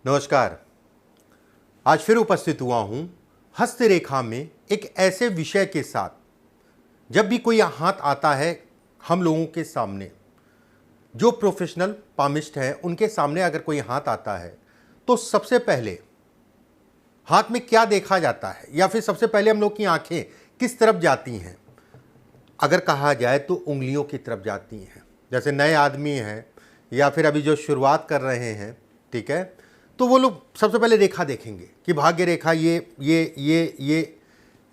नमस्कार। आज फिर उपस्थित हुआ हूं हस्तरेखा में एक ऐसे विषय के साथ। जब भी कोई हाथ आता है हम लोगों के सामने, जो प्रोफेशनल पामिस्ट हैं उनके सामने अगर कोई हाथ आता है तो सबसे पहले हाथ में क्या देखा जाता है, या फिर सबसे पहले हम लोग की आंखें किस तरफ जाती हैं? अगर कहा जाए तो उंगलियों की तरफ जाती हैं। जैसे नए आदमी हैं या फिर अभी जो शुरुआत कर रहे हैं, ठीक है, तो वो लोग सबसे पहले रेखा देखेंगे कि भाग्य रेखा, ये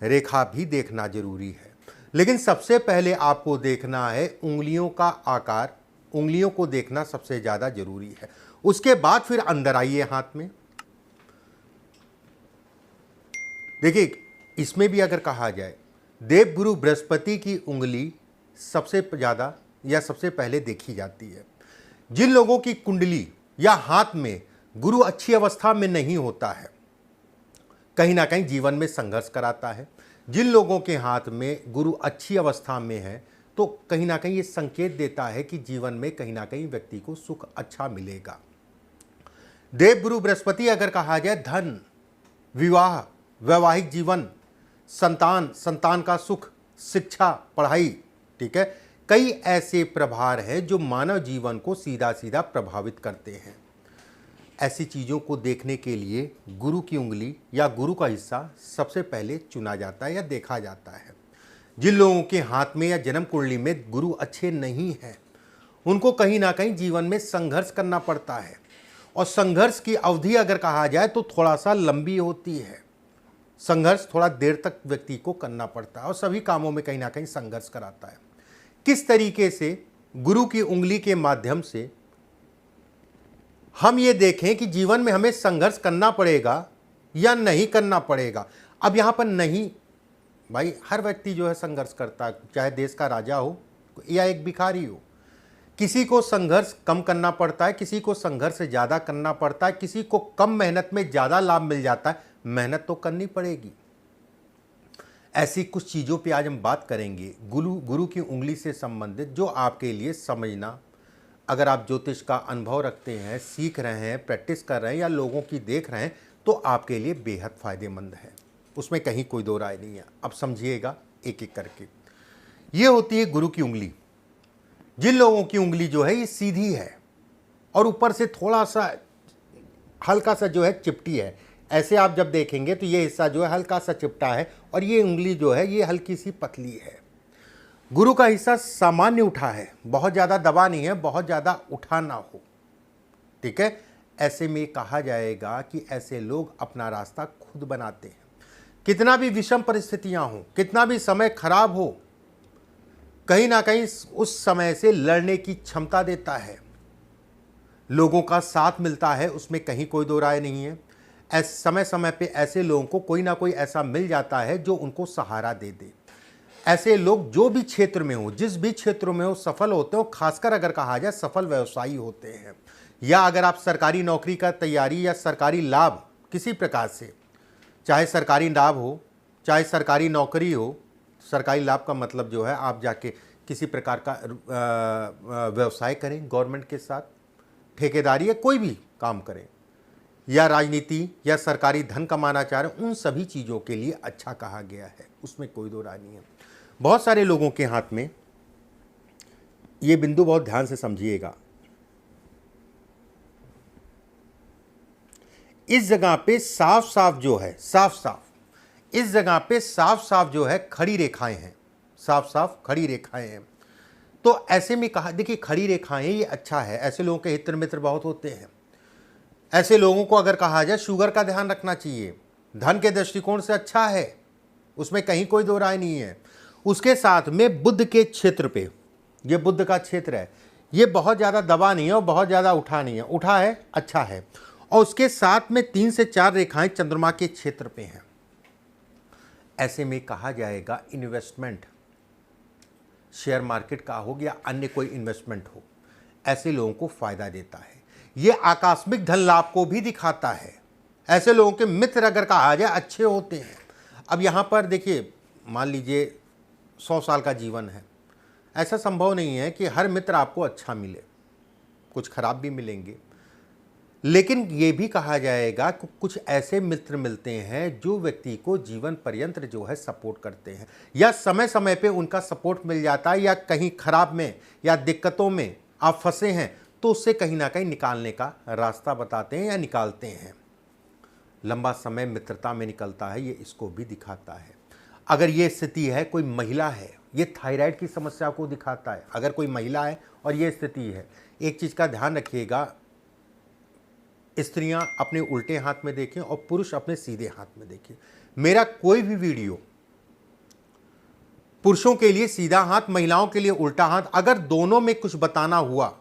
रेखा भी देखना जरूरी है। लेकिन सबसे पहले आपको देखना है उंगलियों का आकार, उंगलियों को देखना सबसे ज़्यादा जरूरी है। उसके बाद फिर अंदर आइए हाथ में। देखिए, इसमें भी अगर कहा जाए, देवगुरु बृहस्पति की उंगली सबसे ज़्यादा या सबसे पहले देखी जाती है। जिन लोगों की कुंडली या हाथ में गुरु अच्छी अवस्था में नहीं होता है, कहीं ना कहीं जीवन में संघर्ष कराता है। जिन लोगों के हाथ में गुरु अच्छी अवस्था में है तो कहीं ना कहीं ये संकेत देता है कि जीवन में कहीं ना कहीं व्यक्ति को सुख अच्छा मिलेगा। देवगुरु बृहस्पति अगर कहा जाए, धन, विवाह, वैवाहिक जीवन, संतान, संतान का सुख, शिक्षा, पढ़ाई, ठीक है, कई ऐसे प्रभार हैं जो मानव जीवन को सीधा सीधा प्रभावित करते हैं। ऐसी चीज़ों को देखने के लिए गुरु की उंगली या गुरु का हिस्सा सबसे पहले चुना जाता है या देखा जाता है। जिन लोगों के हाथ में या जन्म कुंडली में गुरु अच्छे नहीं हैं, उनको कहीं ना कहीं जीवन में संघर्ष करना पड़ता है, और संघर्ष की अवधि अगर कहा जाए तो थोड़ा सा लंबी होती है। संघर्ष थोड़ा देर तक व्यक्ति को करना पड़ता है और सभी कामों में कहीं ना कहीं संघर्ष कराता है। किस तरीके से गुरु की उंगली के माध्यम से हम ये देखें कि जीवन में हमें संघर्ष करना पड़ेगा या नहीं करना पड़ेगा। अब यहाँ पर नहीं, भाई हर व्यक्ति जो है संघर्ष करता है, चाहे देश का राजा हो या एक भिखारी हो। किसी को संघर्ष कम करना पड़ता है, किसी को संघर्ष ज़्यादा करना पड़ता है, किसी को कम मेहनत में ज़्यादा लाभ मिल जाता है। मेहनत तो करनी पड़ेगी। ऐसी कुछ चीज़ों पे आज हम बात करेंगे गुरु की उंगली से संबंधित, जो आपके लिए समझना, अगर आप ज्योतिष का अनुभव रखते हैं, सीख रहे हैं, प्रैक्टिस कर रहे हैं या लोगों की देख रहे हैं, तो आपके लिए बेहद फ़ायदेमंद है। उसमें कहीं कोई दो राय नहीं है। अब समझिएगा एक एक करके। ये होती है गुरु की उंगली। जिन लोगों की उंगली जो है ये सीधी है और ऊपर से थोड़ा सा हल्का सा जो है चिपटी है, ऐसे आप जब देखेंगे तो ये हिस्सा जो है हल्का सा चिपटा है और ये उंगली जो है ये हल्की सी पतली है। गुरु का हिस्सा सामान्य उठा है, बहुत ज़्यादा दबा नहीं है, बहुत ज़्यादा उठा ना हो, ठीक है। ऐसे में कहा जाएगा कि ऐसे लोग अपना रास्ता खुद बनाते हैं। कितना भी विषम परिस्थितियां हो, कितना भी समय खराब हो, कहीं ना कहीं उस समय से लड़ने की क्षमता देता है। लोगों का साथ मिलता है, उसमें कहीं कोई दो राय नहीं है। समय समय पे ऐसे लोगों को कोई ना कोई ऐसा मिल जाता है जो उनको सहारा दे दे। ऐसे लोग जो भी क्षेत्र में हो, जिस भी क्षेत्र में हो, सफल होते हो। खासकर अगर कहा जाए सफल व्यवसायी होते हैं, या अगर आप सरकारी नौकरी का तैयारी या सरकारी लाभ किसी प्रकार से, चाहे सरकारी लाभ हो चाहे सरकारी नौकरी हो, सरकारी लाभ का मतलब जो है आप जाके किसी प्रकार का व्यवसाय करें गवर्नमेंट के साथ, ठेकेदारी या कोई भी काम करें, या राजनीति या सरकारी धन कमाना चाह रहे हैं, उन सभी चीज़ों के लिए अच्छा कहा गया है। उसमें कोई दो राय नहीं है। बहुत सारे लोगों के हाथ में, ये बिंदु बहुत ध्यान से समझिएगा, इस जगह पे साफ साफ जो है, साफ साफ इस जगह पे साफ साफ जो है खड़ी रेखाएं हैं, साफ साफ खड़ी रेखाएं हैं। तो ऐसे में कहा, देखिए खड़ी रेखाएं ये अच्छा है। ऐसे लोगों के हित मित्र बहुत होते हैं। ऐसे लोगों को अगर कहा जाए शुगर का ध्यान रखना चाहिए, धन के दृष्टिकोण से अच्छा है, उसमें कहीं कोई दो राय नहीं है। उसके साथ में बुध के क्षेत्र पे, ये बुध का क्षेत्र है, ये बहुत ज़्यादा दबा नहीं है और बहुत ज़्यादा उठा नहीं है, उठा है, अच्छा है। और उसके साथ में 3 से 4 रेखाएं चंद्रमा के क्षेत्र पे हैं। ऐसे में कहा जाएगा इन्वेस्टमेंट, शेयर मार्केट का हो या अन्य कोई इन्वेस्टमेंट हो, ऐसे लोगों को फायदा देता है। ये आकस्मिक धन लाभ को भी दिखाता है। ऐसे लोगों के मित्र अगर कहा जाए अच्छे होते हैं। अब यहाँ पर देखिए, मान लीजिए 100 साल का जीवन है, ऐसा संभव नहीं है कि हर मित्र आपको अच्छा मिले, कुछ खराब भी मिलेंगे। लेकिन ये भी कहा जाएगा कि कुछ ऐसे मित्र मिलते हैं जो व्यक्ति को जीवन पर्यंत जो है सपोर्ट करते हैं, या समय समय पे उनका सपोर्ट मिल जाता है, या कहीं खराब में या दिक्कतों में आप फंसे हैं तो उससे कहीं ना कहीं निकालने का रास्ता बताते हैं या निकालते हैं। लंबा समय मित्रता में निकलता है, ये इसको भी दिखाता है। अगर ये स्थिति है, कोई महिला है, ये थायराइड की समस्या को दिखाता है। अगर कोई महिला है और ये स्थिति है, एक चीज़ का ध्यान रखिएगा, स्त्रियां अपने उल्टे हाथ में देखें और पुरुष अपने सीधे हाथ में देखें। मेरा कोई भी वीडियो पुरुषों के लिए सीधा हाथ, महिलाओं के लिए उल्टा हाथ, अगर दोनों में कुछ बताना हुआ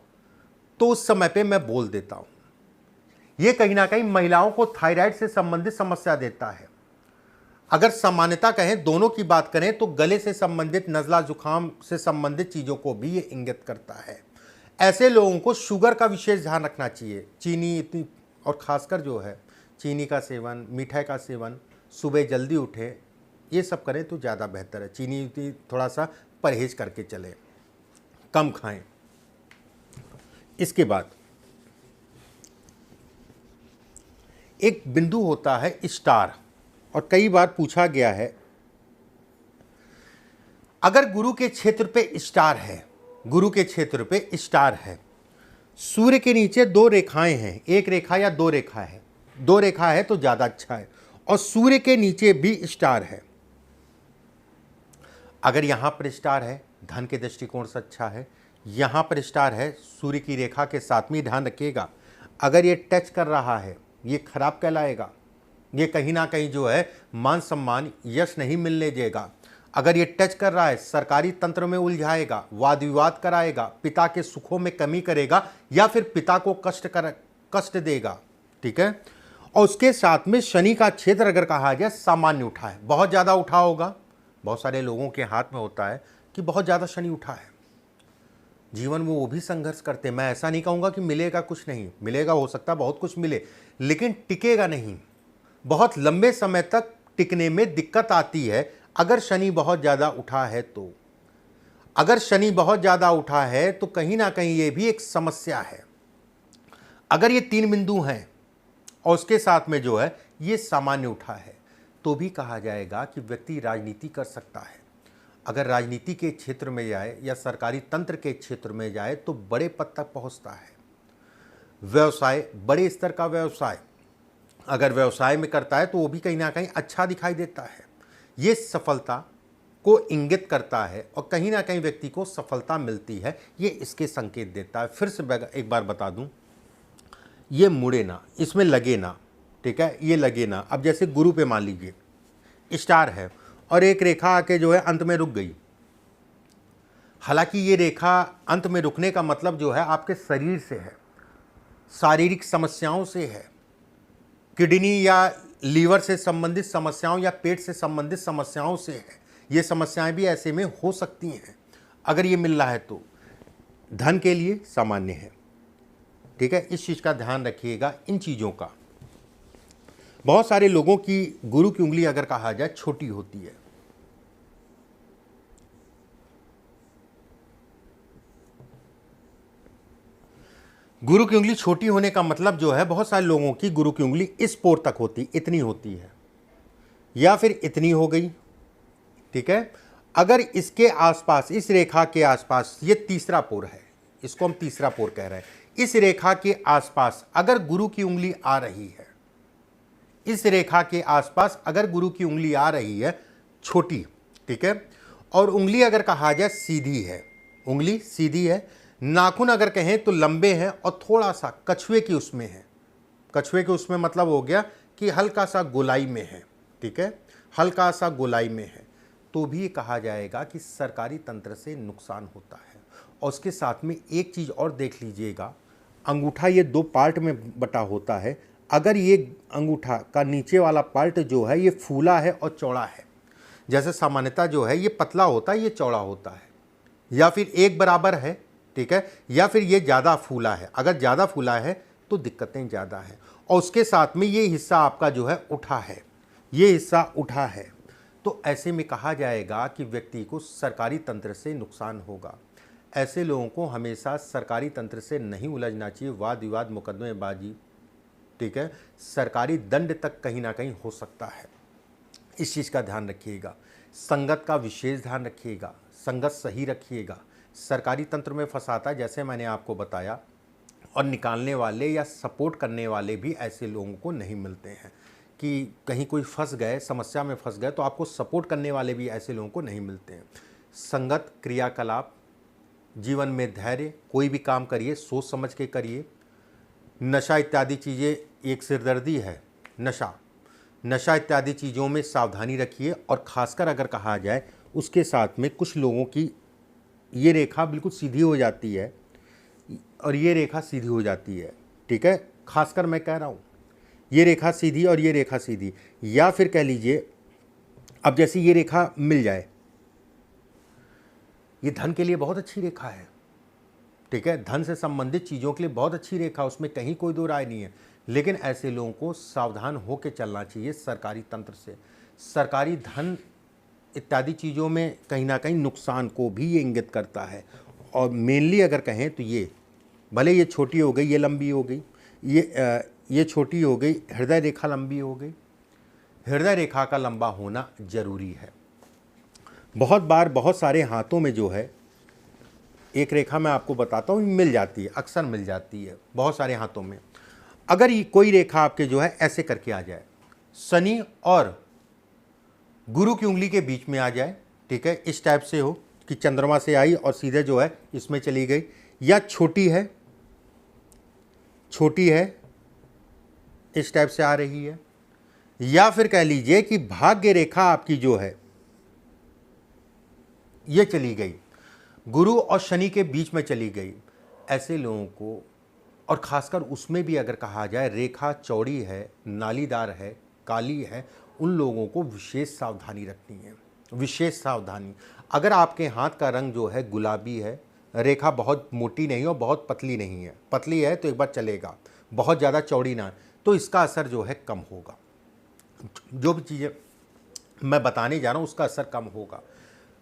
तो उस समय पे मैं बोल देता हूं। यह कहीं ना कहीं महिलाओं को थायराइड से संबंधित समस्या देता है। अगर सामान्यता कहें, दोनों की बात करें तो गले से संबंधित, नज़ला जुकाम से संबंधित चीज़ों को भी ये इंगित करता है। ऐसे लोगों को शुगर का विशेष ध्यान रखना चाहिए। चीनी इतनी, और ख़ासकर जो है चीनी का सेवन, मिठाई का सेवन, सुबह जल्दी उठें, ये सब करें तो ज़्यादा बेहतर है। चीनी थोड़ा सा परहेज करके चलें, कम खाएं। इसके बाद एक बिंदु होता है स्टार, और कई बार पूछा गया है, अगर गुरु के क्षेत्र पे स्टार है, गुरु के क्षेत्र पे स्टार है, सूर्य के नीचे दो रेखाएं हैं, एक रेखा या दो रेखा है, दो रेखा है तो ज़्यादा अच्छा है, और सूर्य के नीचे भी स्टार है। अगर यहाँ पर स्टार है, धन के दृष्टिकोण से अच्छा है। यहाँ पर स्टार है, सूर्य की रेखा के साथ में ध्यान रखिएगा, अगर ये टच कर रहा है ये खराब कहलाएगा। ये कहीं ना कहीं जो है मान सम्मान, यश नहीं मिलने देगा। अगर ये टच कर रहा है, सरकारी तंत्र में उलझाएगा, वाद विवाद कराएगा, पिता के सुखों में कमी करेगा, या फिर पिता को कष्ट देगा। ठीक है। और उसके साथ में शनि का क्षेत्र अगर कहा जाए सामान्य उठा है, बहुत ज़्यादा उठा होगा, बहुत सारे लोगों के हाथ में होता है कि बहुत ज़्यादा शनि उठा है, जीवन में वो भी संघर्ष करते हैं। मैं ऐसा नहीं कहूँगा कि मिलेगा कुछ नहीं, मिलेगा, हो सकता है बहुत कुछ मिले, लेकिन टिकेगा नहीं, बहुत लंबे समय तक टिकने में दिक्कत आती है अगर शनि बहुत ज़्यादा उठा है तो। अगर शनि बहुत ज़्यादा उठा है तो कहीं ना कहीं ये भी एक समस्या है। अगर ये तीन बिंदु हैं और उसके साथ में जो है ये सामान्य उठा है, तो भी कहा जाएगा कि व्यक्ति राजनीति कर सकता है। अगर राजनीति के क्षेत्र में जाए या सरकारी तंत्र के क्षेत्र में जाए तो बड़े पद तक पहुंचता है। व्यवसाय, बड़े स्तर का व्यवसाय अगर व्यवसाय में करता है तो वो भी कहीं ना कहीं अच्छा दिखाई देता है। ये सफलता को इंगित करता है और कहीं ना कहीं व्यक्ति को सफलता मिलती है, ये इसके संकेत देता है। फिर से एक बार बता दूं, ये मुड़े ना, इसमें लगे ना। ठीक है, ये लगे ना। अब जैसे गुरु पे मान लीजिए स्टार है और एक रेखा आके जो है अंत में रुक गई। हालांकि ये रेखा अंत में रुकने का मतलब जो है आपके शरीर से है, शारीरिक समस्याओं से है, किडनी या लीवर से संबंधित समस्याओं या पेट से संबंधित समस्याओं से है। ये समस्याएं भी ऐसे में हो सकती हैं अगर ये मिल रहा है तो। धन के लिए सामान्य है। ठीक है, इस चीज़ का ध्यान रखिएगा, इन चीज़ों का। बहुत सारे लोगों की गुरु की उंगली अगर कहा जाए छोटी होती है। गुरु की उंगली छोटी होने का मतलब जो है, बहुत सारे लोगों की गुरु की उंगली इस पोर तक होती, इतनी होती है, या फिर इतनी हो गई। ठीक है, अगर इसके आसपास, इस रेखा के आसपास, ये तीसरा पोर है, इसको हम तीसरा पोर कह रहे हैं, इस रेखा के आसपास अगर गुरु की उंगली आ रही है, इस रेखा के आसपास अगर गुरु की उंगली आ रही है छोटी, ठीक है, और उंगली अगर कहा जाए सीधी है, उंगली सीधी है, नाखून अगर कहें तो लंबे हैं और थोड़ा सा कछुए की उसमें है, कछुए के उसमें मतलब हो गया कि हल्का सा गोलाई में है। ठीक है, हल्का सा गोलाई में है, तो भी कहा जाएगा कि सरकारी तंत्र से नुकसान होता है। और उसके साथ में एक चीज़ और देख लीजिएगा, अंगूठा ये दो पार्ट में बटा होता है। अगर ये अंगूठा का नीचे वाला पार्ट जो है ये फूला है और चौड़ा है, जैसे सामान्यतः जो है ये पतला होता है, ये चौड़ा होता है, या फिर एक बराबर है, ठीक है, या फिर ये ज़्यादा फूला है। अगर ज़्यादा फूला है तो दिक्कतें ज़्यादा हैं। और उसके साथ में ये हिस्सा आपका जो है उठा है, ये हिस्सा उठा है, तो ऐसे में कहा जाएगा कि व्यक्ति को सरकारी तंत्र से नुकसान होगा। ऐसे लोगों को हमेशा सरकारी तंत्र से नहीं उलझना चाहिए। वाद विवाद, मुकदमेबाजी, ठीक है, सरकारी दंड तक कहीं ना कहीं हो सकता है। इस चीज़ का ध्यान रखिएगा, संगत का विशेष ध्यान रखिएगा, संगत सही रखिएगा। सरकारी तंत्र में फंसाता है, जैसे मैंने आपको बताया, और निकालने वाले या सपोर्ट करने वाले भी ऐसे लोगों को नहीं मिलते हैं कि कहीं कोई फंस गए, समस्या में फंस गए, तो आपको सपोर्ट करने वाले भी ऐसे लोगों को नहीं मिलते हैं। संगत, क्रियाकलाप, जीवन में धैर्य, कोई भी काम करिए सोच समझ के करिए। नशा इत्यादि चीज़ें एक सिरदर्दी है, नशा इत्यादि चीज़ों में सावधानी रखिए। और ख़ासकर अगर कहा जाए उसके साथ में कुछ लोगों की ये रेखा बिल्कुल सीधी हो जाती है और ये रेखा सीधी हो जाती है, ठीक है, खासकर मैं कह रहा हूँ ये रेखा सीधी और ये रेखा सीधी, या फिर कह लीजिए अब जैसे ये रेखा मिल जाए, ये धन के लिए बहुत अच्छी रेखा है, ठीक है, धन से संबंधित चीज़ों के लिए बहुत अच्छी रेखा, उसमें कहीं कोई दो राय नहीं है। लेकिन ऐसे लोगों को सावधान होकर चलना चाहिए सरकारी तंत्र से। सरकारी धन इत्यादि चीज़ों में कहीं ना कहीं नुकसान को भी ये इंगित करता है। और मेनली अगर कहें तो ये भले ये छोटी हो गई, ये लंबी हो गई, ये छोटी हो गई, हृदय रेखा लंबी हो गई। हृदय रेखा का लंबा होना जरूरी है। बहुत बार बहुत सारे हाथों में जो है एक रेखा मैं आपको बताता हूँ मिल जाती है, अक्सर मिल जाती है बहुत सारे हाथों में। अगर ये कोई रेखा आपके जो है ऐसे करके आ जाए, शनि और गुरु की उंगली के बीच में आ जाए, ठीक है, इस टाइप से हो कि चंद्रमा से आई और सीधे जो है इसमें चली गई, या छोटी है इस टाइप से आ रही है, या फिर कह लीजिए कि भाग्य रेखा आपकी जो है ये चली गई, गुरु और शनि के बीच में चली गई। ऐसे लोगों को, और खासकर उसमें भी अगर कहा जाए रेखा चौड़ी है, नालीदार है, काली है, उन लोगों को विशेष सावधानी रखनी है, विशेष सावधानी। अगर आपके हाथ का रंग जो है गुलाबी है, रेखा बहुत मोटी नहीं और बहुत पतली नहीं है, पतली है तो एक बार चलेगा, बहुत ज़्यादा चौड़ी ना, तो इसका असर जो है कम होगा। जो भी चीज़ें मैं बताने जा रहा हूँ उसका असर कम होगा।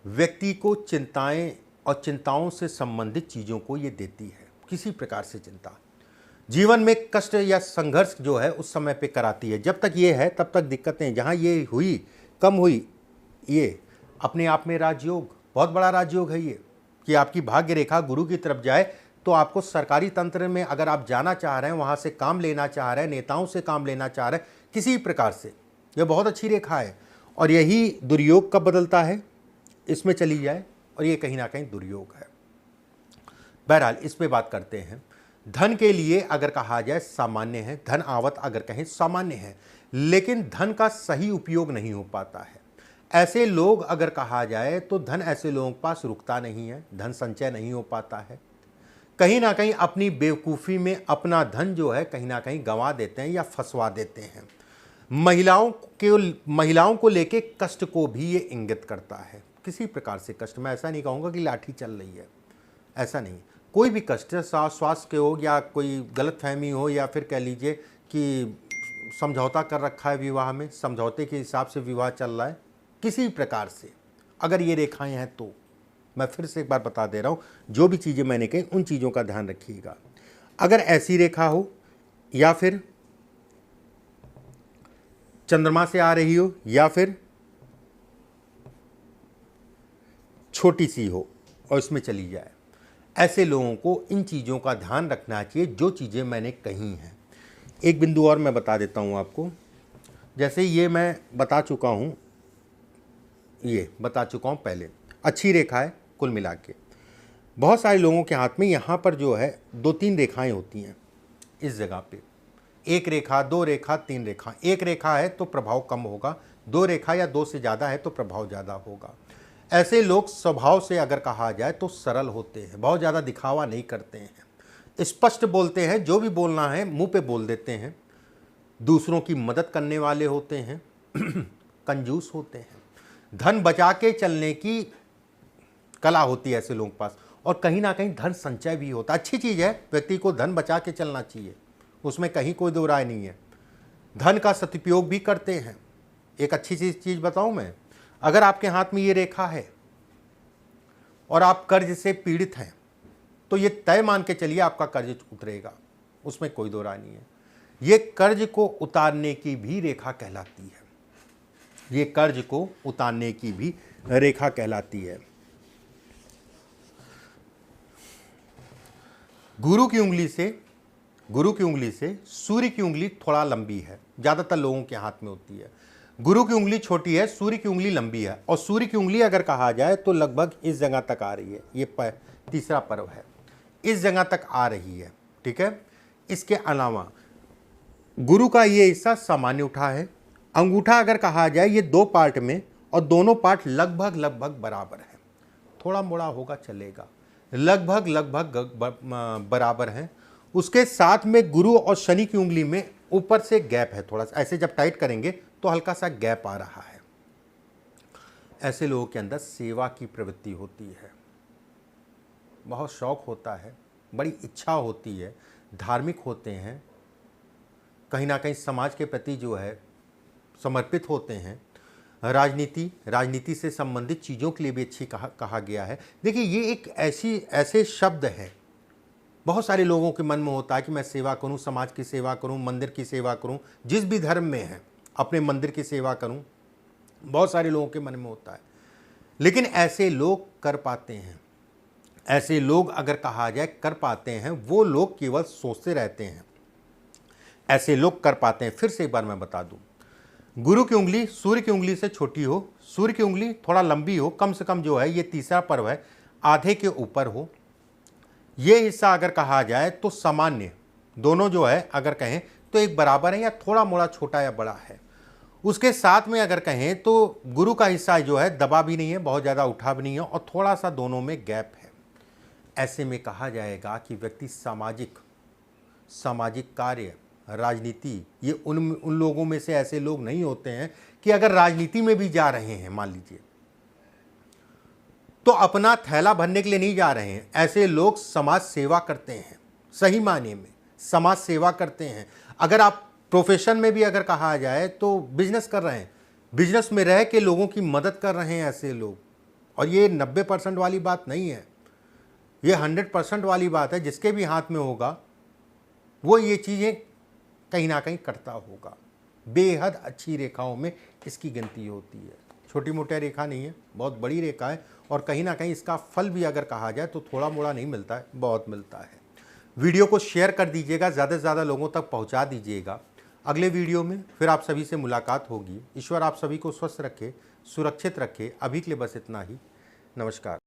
व्यक्ति को चिंताएं और चिंताओं से संबंधित चीज़ों को ये देती है, किसी प्रकार से चिंता जीवन में कष्ट या संघर्ष जो है उस समय पे कराती है। जब तक ये है तब तक दिक्कतें, जहाँ ये हुई कम हुई, ये अपने आप में राजयोग, बहुत बड़ा राजयोग है ये, कि आपकी भाग्य रेखा गुरु की तरफ जाए। तो आपको सरकारी तंत्र में अगर आप जाना चाह रहे हैं, वहाँ से काम लेना चाह रहे हैं, नेताओं से काम लेना चाह रहे हैं, किसी प्रकार से यह बहुत अच्छी रेखा है। और यही दुर्योग कब बदलता है, इसमें चली जाए, और ये कहीं ना कहीं दुर्योग है। बहरहाल इस पे बात करते हैं। धन के लिए अगर कहा जाए सामान्य है, धन आवत अगर कहें सामान्य है, लेकिन धन का सही उपयोग नहीं हो पाता है। ऐसे लोग अगर कहा जाए तो धन ऐसे लोगों के पास रुकता नहीं है, धन संचय नहीं हो पाता है। कहीं ना कहीं अपनी बेवकूफ़ी में अपना धन जो है कहीं ना कहीं गंवा देते हैं या फंसवा देते हैं। महिलाओं को लेके कष्ट को भी ये इंगित करता है, किसी प्रकार से कष्ट। मैं ऐसा नहीं कहूँगा कि लाठी चल रही है, ऐसा नहीं, कोई भी कष्ट, स्वास्थ्य के हो या कोई गलतफहमी हो, या फिर कह लीजिए कि समझौता कर रखा है विवाह में, समझौते के हिसाब से विवाह चल रहा है, किसी प्रकार से अगर ये रेखाएं हैं तो मैं फिर से एक बार बता दे रहा हूँ, जो भी चीज़ें मैंने कही उन चीज़ों का ध्यान रखिएगा। अगर ऐसी रेखा हो या फिर चंद्रमा से आ रही हो या फिर छोटी सी हो और इसमें चली जाए, ऐसे लोगों को इन चीज़ों का ध्यान रखना चाहिए जो चीज़ें मैंने कही हैं। एक बिंदु और मैं बता देता हूँ आपको, जैसे ये मैं बता चुका हूँ, ये बता चुका हूँ पहले, अच्छी रेखा है कुल मिला के। बहुत सारे लोगों के हाथ में यहाँ पर जो है 2-3 रेखाएं होती हैं इस जगह पे, एक रेखा, 2 रेखा, 3 रेखा। एक रेखा है तो प्रभाव कम होगा, 2 रेखा या 2 से ज़्यादा है तो प्रभाव ज़्यादा होगा। ऐसे लोग स्वभाव से अगर कहा जाए तो सरल होते हैं, बहुत ज़्यादा दिखावा नहीं करते हैं, स्पष्ट बोलते हैं, जो भी बोलना है मुंह पे बोल देते हैं, दूसरों की मदद करने वाले होते हैं, कंजूस होते हैं, धन बचा के चलने की कला होती है ऐसे लोगों के पास, और कहीं ना कहीं धन संचय भी होता है। अच्छी चीज़ है, व्यक्ति को धन बचा के चलना चाहिए, उसमें कहीं कोई दो राय नहीं है। धन का सदुपयोग भी करते हैं। एक अच्छी चीज़ बताऊं मैं, अगर आपके हाथ में ये रेखा है और आप कर्ज से पीड़ित हैं तो ये तय मान के चलिए आपका कर्ज उतरेगा, उसमें कोई दो राय नहीं है। ये कर्ज को उतारने की भी रेखा कहलाती है, ये कर्ज को उतारने की भी रेखा कहलाती है। गुरु की उंगली से सूर्य की उंगली थोड़ा लंबी है, ज़्यादातर लोगों के हाथ में होती है। गुरु की उंगली छोटी है, सूर्य की उंगली लंबी है, और सूर्य की उंगली अगर कहा जाए तो लगभग इस जगह तक आ रही है। ये तीसरा पर्व है, इस जगह तक आ रही है, ठीक है। इसके अलावा गुरु का ये हिस्सा सामान्य उठा है। अंगूठा अगर कहा जाए ये 2 पार्ट में, और दोनों पार्ट लगभग बराबर है, थोड़ा मोड़ा होगा चलेगा, लगभग बराबर है। उसके साथ में गुरु और शनि की उंगली में ऊपर से गैप है, थोड़ा सा ऐसे जब टाइट करेंगे तो हल्का सा गैप आ रहा है। ऐसे लोगों के अंदर सेवा की प्रवृत्ति होती है, बहुत शौक होता है, बड़ी इच्छा होती है, धार्मिक होते हैं, कहीं ना कहीं समाज के प्रति जो है समर्पित होते हैं। राजनीति से संबंधित चीज़ों के लिए भी अच्छी कहा गया है। देखिए ये एक ऐसे शब्द है, बहुत सारे लोगों के मन में होता है कि मैं सेवा करूं, समाज की सेवा करूं, मंदिर की सेवा करूं, जिस भी धर्म में है अपने मंदिर की सेवा करूं, बहुत सारे लोगों के मन में होता है। लेकिन ऐसे लोग कर पाते हैं, ऐसे लोग अगर कहा जाए कर पाते हैं, वो लोग केवल सोचते रहते हैं, ऐसे लोग कर पाते हैं। फिर से एक बार मैं बता दूं, गुरु की उंगली सूर्य की उंगली से छोटी हो, सूर्य की उंगली थोड़ा लंबी हो, कम से कम जो है ये तीसरा पर्व है, आधे के ऊपर हो। ये हिस्सा अगर कहा जाए तो सामान्य, दोनों जो है अगर कहें तो एक बराबर है, या थोड़ा मोड़ा छोटा या बड़ा है। उसके साथ में अगर कहें तो गुरु का हिस्सा जो है दबा भी नहीं है, बहुत ज़्यादा उठा भी नहीं है, और थोड़ा सा दोनों में गैप है। ऐसे में कहा जाएगा कि व्यक्ति सामाजिक कार्य, राजनीति, ये उन लोगों में से ऐसे लोग नहीं होते हैं कि अगर राजनीति में भी जा रहे हैं मान लीजिए तो अपना थैला भरने के लिए नहीं जा रहे हैं। ऐसे लोग समाज सेवा करते हैं, सही मायने में समाज सेवा करते हैं। अगर आप प्रोफेशन में भी अगर कहा जाए तो बिजनेस कर रहे हैं, बिजनेस में रह के लोगों की मदद कर रहे हैं ऐसे लोग। और ये 90% वाली बात नहीं है, ये 100% वाली बात है। जिसके भी हाथ में होगा वो ये चीज़ें कहीं ना कहीं करता होगा। बेहद अच्छी रेखाओं में इसकी गिनती होती है, छोटी मोटी रेखा नहीं है, बहुत बड़ी रेखा है। और कहीं ना कहीं इसका फल भी अगर कहा जाए तो थोड़ा मोड़ा नहीं मिलता है, बहुत मिलता है। वीडियो को शेयर कर दीजिएगा, ज़्यादा से ज़्यादा लोगों तक पहुंचा दीजिएगा। अगले वीडियो में फिर आप सभी से मुलाकात होगी। ईश्वर आप सभी को स्वस्थ रखे, सुरक्षित रखे। अभी के लिए बस इतना ही। नमस्कार।